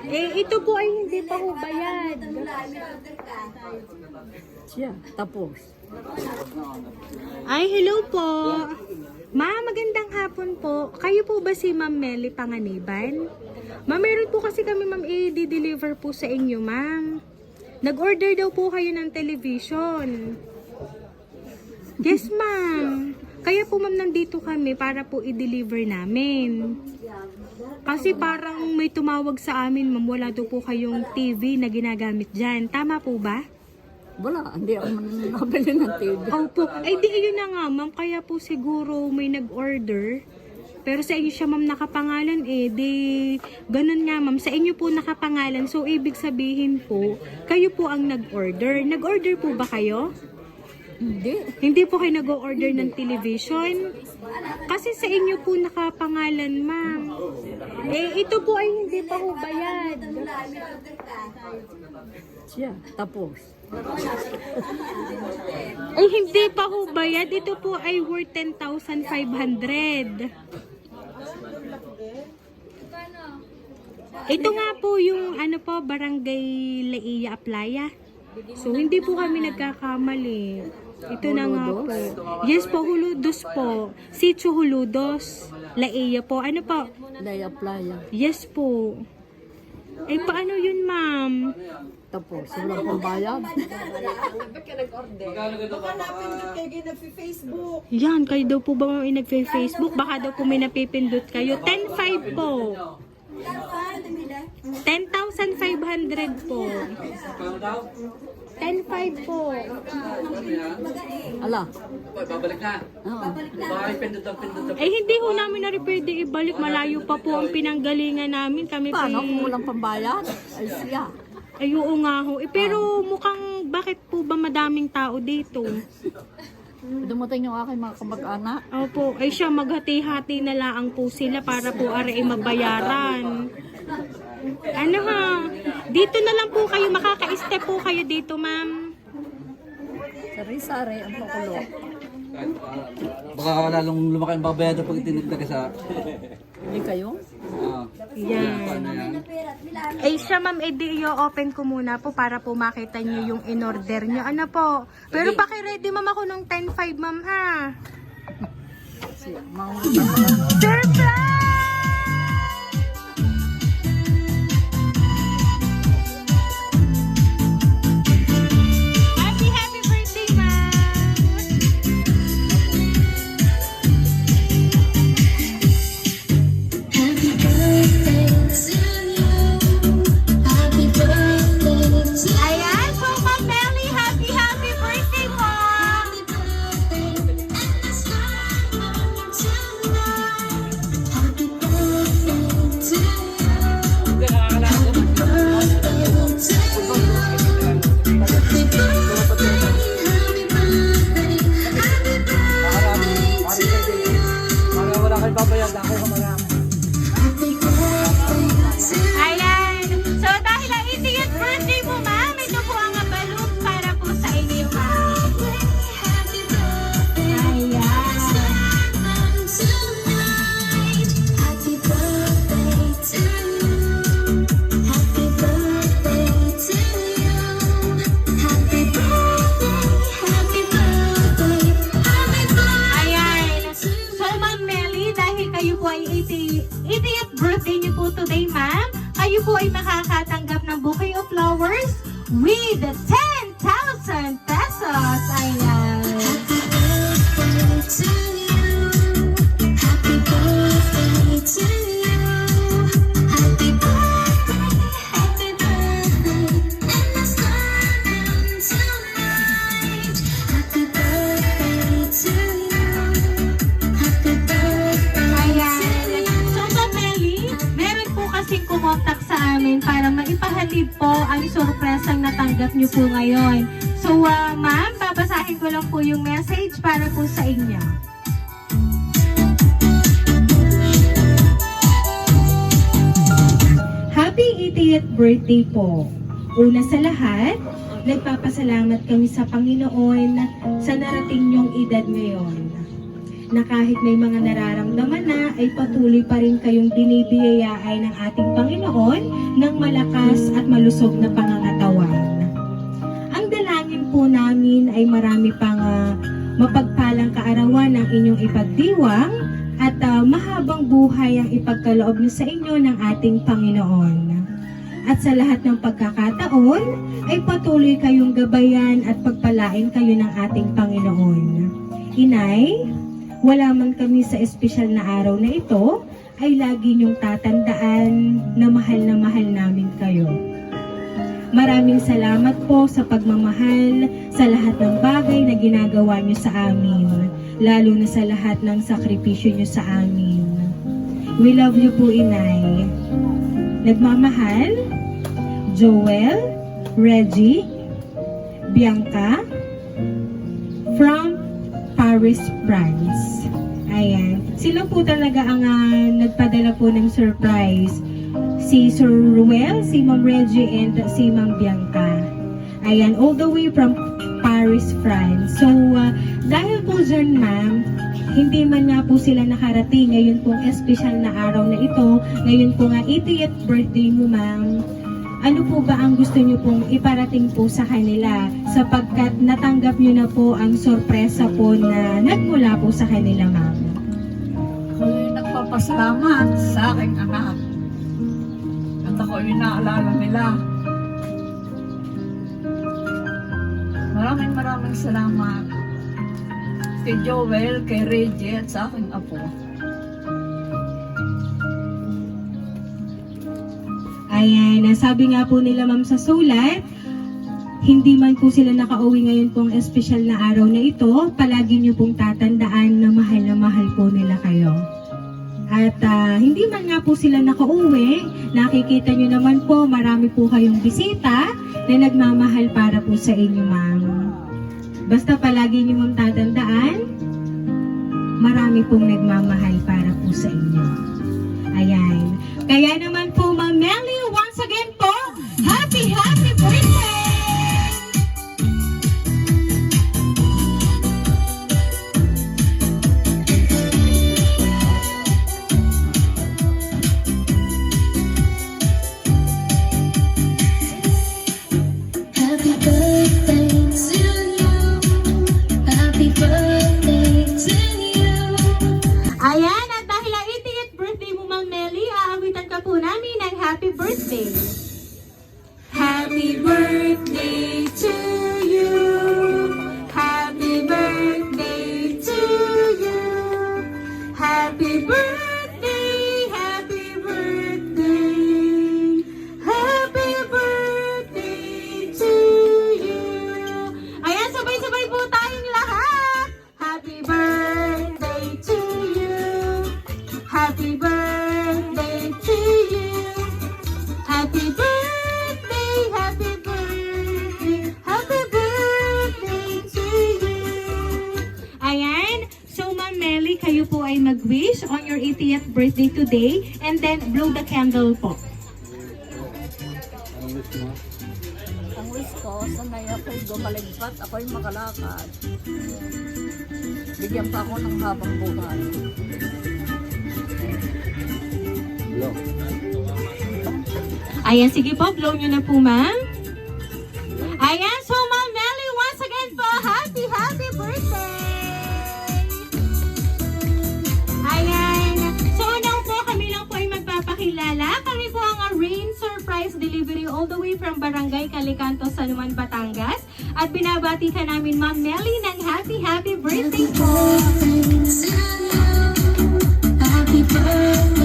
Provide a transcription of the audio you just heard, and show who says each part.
Speaker 1: Ito po ay hindi pa ho bayad.
Speaker 2: Siya, tapos.
Speaker 1: Ay, hello po. Ma'am, magandang hapon po. Kayo po ba si Ma'am Melly Panganiban? Ma'am, meron po kasi kami ma'am i-deliver po sa inyo, ma'am. Nag-order daw po kayo ng television. Yes, ma'am. Kaya po ma'am nandito kami para po i-deliver namin. Kasi parang may tumawag sa amin, ma'am, wala daw po kayong TV na ginagamit dyan. Tama po ba?
Speaker 2: Wala, hindi ako nabili ng TV.
Speaker 1: Opo. Ay, di yun na nga, ma'am. Kaya po siguro may nag-order. Pero sa inyo siya, ma'am, nakapangalan eh. Di, ganun nga, ma'am. Sa inyo po nakapangalan. So, ibig sabihin po, kayo po ang nag-order. Nag-order po ba kayo?
Speaker 2: Hindi.
Speaker 1: Hindi po kayo nag-order ng television? Kasi sa inyo po nakapangalan, ma'am. Ito po ay hindi pa ho bayad.
Speaker 2: Siya, tapos.
Speaker 1: Ay, hindi pa ho bayad. Ito po ay worth 10,500. Ito nga po yung ano po, Barangay Laia Aplaya. So, hindi po kami nagkakamali. Ito na nga po. Yes po, Huludos po. Sitio Huludos. Laia po. Ano po?
Speaker 2: Laya Playa.
Speaker 1: Yes po. Eh, paano yun, ma'am?
Speaker 2: Tapos, wala pang bayad.
Speaker 1: Yan, kayo daw po ba may nagfe-Facebook? Baka daw po may napipindot kayo. 10,500 po. 10,500 po. 10,500 po.
Speaker 2: Ala.
Speaker 3: Babalik na.
Speaker 2: Oo.
Speaker 3: Baka pindot ang.
Speaker 1: Eh, hindi ho namin na rin pwede ibalik. Malayo pa po ang pinanggalingan namin. Kami po.
Speaker 2: Paano kung walang pambayad? Ay siya.
Speaker 1: Ay, oo nga ho. Pero mukhang, bakit po ba madaming tao dito?
Speaker 2: Dumating yung aking mga kamag-anak.
Speaker 1: Opo, ay siya, maghati-hati na lang po sila para po ay mabayaran. Ano ha? Dito na lang po kayo, makaka-step po kayo dito, ma'am.
Speaker 2: Sari-sari ang pakulo.
Speaker 3: Baka lalong lumaki ang babayad pag itinigda sa...
Speaker 2: Hindi kayo?
Speaker 1: Yan.
Speaker 3: Paano yan?
Speaker 1: Ay siya, ma'am, i-open ko muna po para po makita niyo yung in-order niyo. Ano po? Pero paki-ready, ma'am, ako ng 10,500, ma'am, ha?
Speaker 2: Siya, mga
Speaker 1: Surprise! Happy birthday, ma'am!
Speaker 4: Happy birthday to you. Happy birthday to you.
Speaker 1: Ayan po, Ma'am Melly, happy birthday po!
Speaker 4: Happy birthday, and let's start tonight. Happy birthday to you. Happy birthday to you. Happy birthday, happy birthday, happy birthday to you.
Speaker 3: Wala kayo babayad ako kamarami.
Speaker 4: Happy birthday to you.
Speaker 1: Ayan. So, dahil ang 80th birthday mo, ma'am, ito po ang balloon para po sa inyo, ma'am.
Speaker 4: Happy birthday.
Speaker 1: Ayan.
Speaker 4: Happy birthday to you. Happy birthday to you. Happy birthday. Happy birthday. Happy birthday.
Speaker 1: Ayan. So, Ma'am Melly, dahil kayo po ay 80th birthday niyo po today, ma'am, kayo po ay makakatanggap ng bouquet of flowers with 10,000 pesos. Ayan.
Speaker 4: Happy birthday to you. Happy birthday to you. Happy birthday. Happy birthday. And let's start tonight. Happy birthday to you. Happy birthday
Speaker 1: Ayan. So, Ma'am Melly, meron po kasing kumontak sa amin para maipahatid po ang sorpresang natanggap niyo po ngayon. So, ma'am, babasahin ko lang po yung message para po sa inyo. Happy 80th birthday po. Una sa lahat, nagpapasalamat kami sa Panginoon sa narating niyong edad ngayon. na kahit may mga nararamdaman na ay patuloy pa rin kayong binibiyayaan ng ating Panginoon ng malakas at malusog na pangangatawan. Ang dalangin po namin ay marami pang mapagpalang kaarawan ng inyong ipagdiwang at mahabang buhay ang ipagkaloob niyo sa inyo ng ating Panginoon. At sa lahat ng pagkakataon ay patuloy kayong gabayan at pagpalain kayo ng ating Panginoon. Inay, wala man kami sa espesyal na araw na ito, ay lagi niyong tatandaan na mahal namin kayo. Maraming salamat po sa pagmamahal sa lahat ng bagay na ginagawa niyo sa amin, lalo na sa lahat ng sakripisyo niyo sa amin. We love you po, Inay. Nagmamahal, Joel, Reggie, Bianca, from Paris, France. Ayan. Sila po talaga ang nagpadala po ng surprise. Si Sir Ruel, si Ma'am Reggie, and si Ma'am Bianca. Ayan, all the way from Paris, France. So, dahil po dyan, ma'am, hindi man nga po sila nakarating ngayon pong espesyal na araw na ito, ngayon po nga 80th birthday mo, ma'am. Ano po ba ang gusto niyo pong iparating po sa kanila sapagkat natanggap niyo na po ang sorpresa po na nagmula po sa kanila, ma'am?
Speaker 2: Ako'y nagpapasalamat sa aking anak. At ako'y naalala nila. Maraming salamat kay Joel, kay Reggie at sa aking apo.
Speaker 1: Ayan, sabi nga po nila, ma'am, sa sulat, hindi man po sila nakauwi ngayon pong espesyal na araw na ito, palagi niyo pong tatandaan na mahal po nila kayo. At hindi man nga po sila nakauwi, nakikita niyo naman po marami po kayong bisita na nagmamahal para po sa inyo, ma'am. Basta palagi niyo mong tatandaan, marami pong nagmamahal para po sa inyo. Ayan. Kaya naman po, Ma'am Melly, once again po, happy birthday!
Speaker 4: Happy birthday to you. Happy birthday to you.
Speaker 1: Ayan, at dahil ang 80th birthday mo, Ma'am Melly, aawitan ka po namin ng happy birthday. Happy birthday to you. Happy birthday to you. Happy birthday, happy birthday. Happy birthday to you. Ayan, sabay-sabay po tayong lahat. Happy birthday to you. Happy birthday to you. Happy birthday, happy birthday, happy birthday to you. Ayan, so Ma'am Melly, kayo po ay mag-wish on your 80th birthday today and then blow the candle po.
Speaker 3: Anong wish mo?
Speaker 2: Ang wish ko, sanay ako'y gumaligpat, ako'y makalakad. Bigyan pa ako ng habang buhay.
Speaker 3: Hello.
Speaker 1: Ayan, sige po, blow nyo na po, ma'am. Ayan, so Ma'am Melly, once again po, happy birthday! Ayan, so now po, kami lang po ay magpapakilala. Kami po ang Rain Surprise Delivery all the way from Barangay Calicanto, San Juan, Batangas. At binabati ka namin, Ma'am Melly, ng happy birthday po!
Speaker 4: Happy birthday to you. Happy birthday